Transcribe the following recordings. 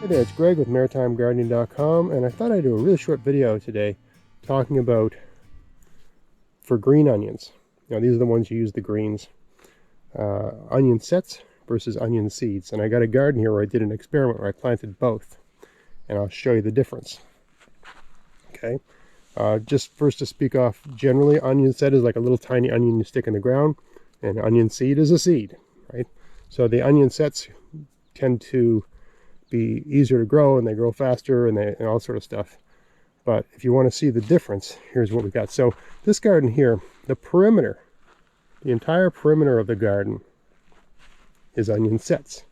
Hey there, it's Greg with MaritimeGardening.com, and I thought I'd do a really short video today talking about for green onions. Now, these are the ones you use the greens. Onion sets versus onion seeds. And I got a garden here where I did an experiment where I planted both, and I'll show you the difference. Okay, just first to speak off generally, onion set is like a little tiny onion you stick in the ground, and onion seed is a seed, right? So the onion sets tend to be easier to grow, and they grow faster, and all sort of stuff. But if you want to see the difference, here's what we got. So this garden here, the perimeter, the entire perimeter of the garden is onion sets.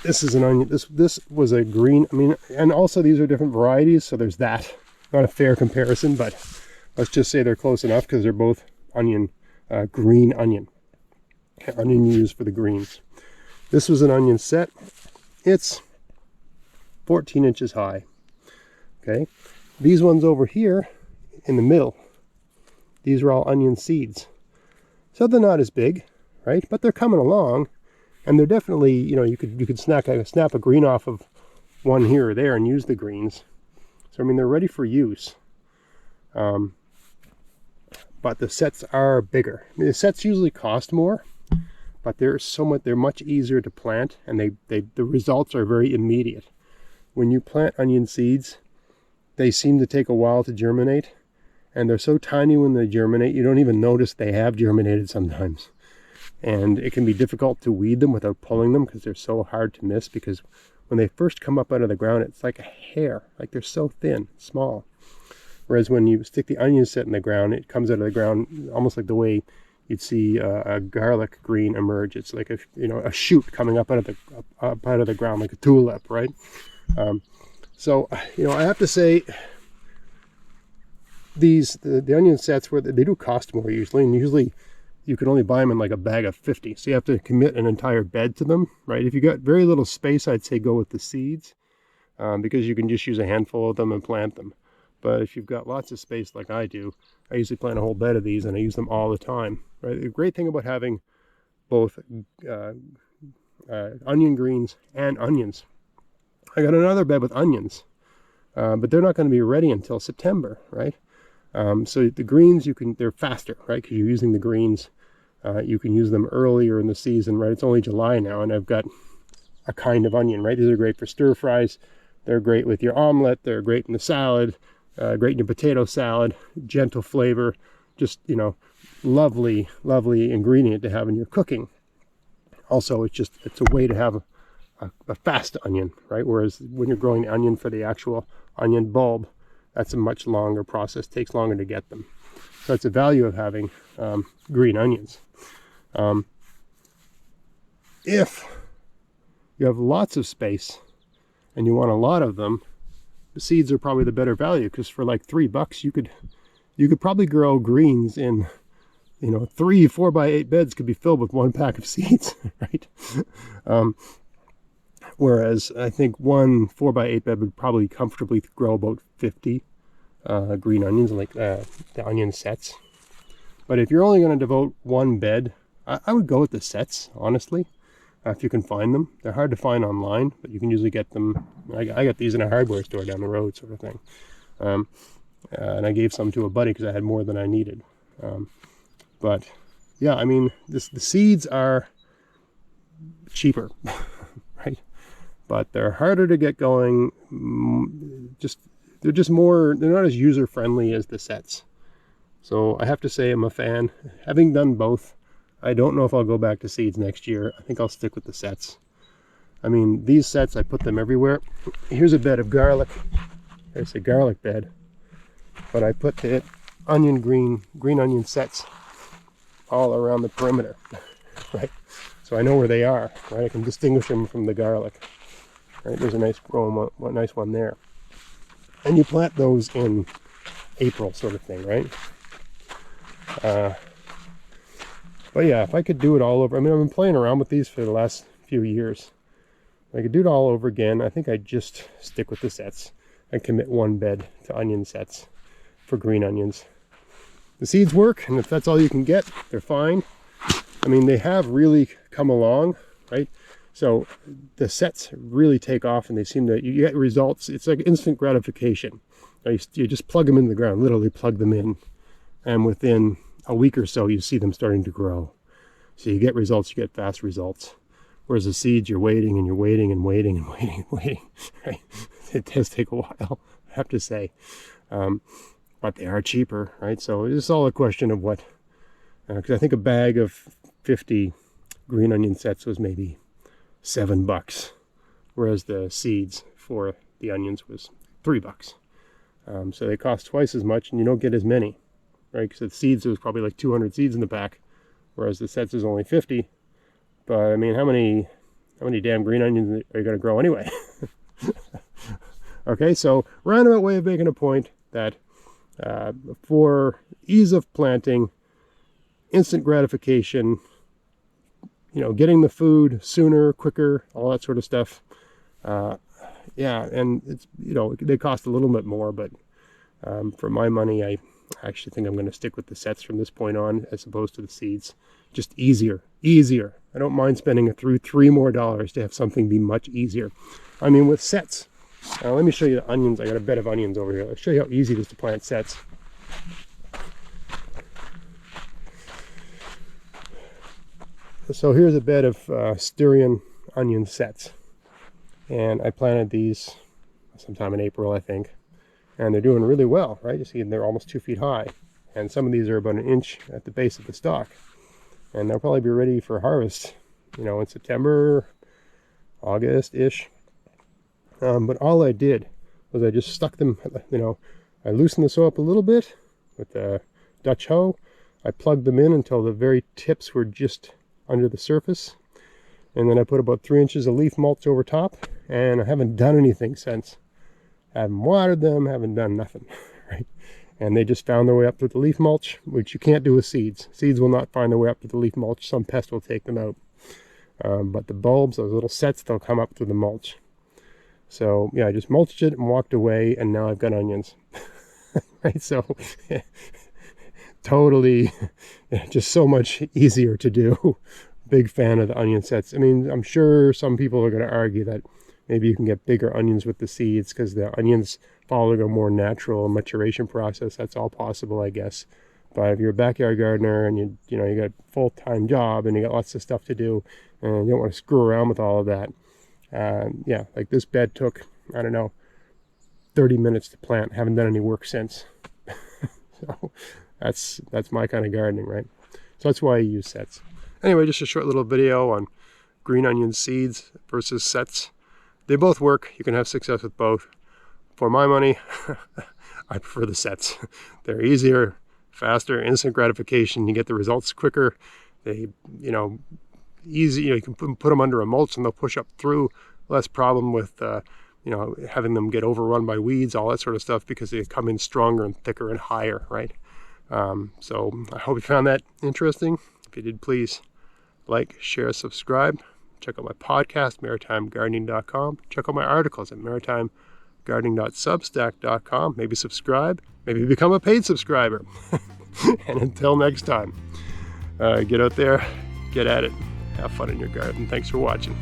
This is an onion, this was a green, and also these are different varieties, so there's that. Not a fair comparison, but let's just say they're close enough because they're both onion, green onion. Onion you use for the greens. This was an onion set. It's 14 inches high. Okay, these ones over here in the middle, these are all onion seeds. So they're not as big, right? But they're coming along, and they're definitely, you could snap a green off of one here or there and use the greens. So they're ready for use. But the sets are bigger. The sets usually cost more, but they're much easier to plant, and the results are very immediate. When you plant onion seeds, they seem to take a while to germinate, and they're so tiny when they germinate, you don't even notice they have germinated sometimes. And it can be difficult to weed them without pulling them because they're so hard to miss, because when they first come up out of the ground, it's like a hair, like they're so thin, small. Whereas when you stick the onion set in the ground, it comes out of the ground almost like the way you'd see a garlic green emerge. It's like a shoot coming up out of the ground, like a tulip, right? So I have to say, the onion sets, where they do cost more usually, and usually you can only buy them in like a bag of 50, so you have to commit an entire bed to them, right? If you got very little space, I'd say go with the seeds, because you can just use a handful of them and plant them. But if you've got lots of space like I do, I usually plant a whole bed of these, and I use them all the time, right? The great thing about having both onion greens and onions, I got another bed with onions, but they're not going to be ready until September, right? So the greens, they're faster, right? Because you're using the greens. You can use them earlier in the season, right? It's only July now, and I've got a kind of onion, right? These are great for stir fries. They're great with your omelet. They're great in the salad. Great in your potato salad. Gentle flavor. Just, lovely, lovely ingredient to have in your cooking. Also, it's a way to have a fast onion, right? Whereas when you're growing the onion for the actual onion bulb, that's a much longer process, takes longer to get them. So that's the value of having green onions. If you have lots of space and you want a lot of them, the seeds are probably the better value, because for like $3 you could probably grow greens in 3 4x8 beds could be filled with one pack of seeds, right? Whereas I think one 4x8 bed would probably comfortably grow about 50 green onions, like the onion sets. But if you're only going to devote one bed, I would go with the sets, honestly, if you can find them. They're hard to find online, but you can usually get them. I got these in a hardware store down the road, sort of thing. And I gave some to a buddy because I had more than I needed. But yeah, the seeds are cheaper, right? But they're harder to get going. They're not as user-friendly as the sets. So I have to say I'm a fan. Having done both, I don't know if I'll go back to seeds next year. I think I'll stick with the sets. These sets, I put them everywhere. Here's a bed of garlic. There's a garlic bed. But I put the green onion sets all around the perimeter, right? So I know where they are, right? I can distinguish them from the garlic. Right, there's a nice nice one there. And you plant those in April, sort of thing, right? But yeah, if I could do it all over, I've been playing around with these for the last few years. If I could do it all over again, I think I'd just stick with the sets and commit one bed to onion sets for green onions. The seeds work, and if that's all you can get, they're fine. They have really come along, right? So the sets really take off, and they seem to, you get results. It's like instant gratification. You just plug them in the ground, literally plug them in, and within a week or so you see them starting to grow. So you get results, you get fast results. Whereas the seeds, you're waiting and you're waiting and waiting and waiting and waiting. Right? It does take a while, I have to say. But they are cheaper, right? So it's all a question of what, because I think a bag of 50 green onion sets was maybe $7, whereas the seeds for the onions was $3. So they cost twice as much, and you don't get as many, right? Because the seeds, there's probably like 200 seeds in the pack, whereas the sets is only 50. But I mean, how many damn green onions are you going to grow anyway? Okay, so roundabout way of making a point that for ease of planting, instant gratification, getting the food sooner, quicker, all that sort of stuff. Yeah, and it's, they cost a little bit more, but for my money, I actually think I'm going to stick with the sets from this point on as opposed to the seeds. Just easier. I don't mind spending $3 more to have something be much easier. I mean, with sets, let me show you the onions. I got a bed of onions over here. I'll show you how easy it is to plant sets. So here's a bed of Styrian onion sets, and I planted these sometime in April, I think, and they're doing really well, right? You see they're almost 2 feet high, and some of these are about 1 inch at the base of the stalk, and they'll probably be ready for harvest, in September, August-ish. But all I did was I just stuck them, I loosened the soil up a little bit with a Dutch hoe. I plugged them in until the very tips were just under the surface, and then I put about 3 inches of leaf mulch over top, and I haven't done anything since. I haven't watered them, haven't done nothing, right? And they just found their way up to the leaf mulch, which you can't do with seeds. Seeds will not find their way up to the leaf mulch. Some pest will take them out. But the bulbs, those little sets, they'll come up through the mulch. So yeah, I just mulched it and walked away, and now I've got onions. Right, so totally, just so much easier to do. Big fan of the onion sets. I mean, I'm sure some people are going to argue that maybe you can get bigger onions with the seeds because the onions following a more natural maturation process. That's all possible, I guess. But if you're a backyard gardener and you got a full-time job and you got lots of stuff to do and you don't want to screw around with all of that, yeah, like this bed took, I don't know, 30 minutes to plant. Haven't done any work since. So that's my kind of gardening, right? So that's why I use sets. Anyway, just a short little video on green onion seeds versus sets. They both work. You can have success with both. For my money, I prefer the sets. They're easier, faster, instant gratification. You get the results quicker. They, easy. You can put them under a mulch and they'll push up through. Less problem with, having them get overrun by weeds, all that sort of stuff, because they come in stronger and thicker and higher, right? So I hope you found that interesting. If you did, please like, share, subscribe. Check out my podcast, maritimegardening.com. Check out my articles at maritimegardening.substack.com. Maybe subscribe. Maybe become a paid subscriber. And until next time, get out there, get at it, have fun in your garden. Thanks for watching.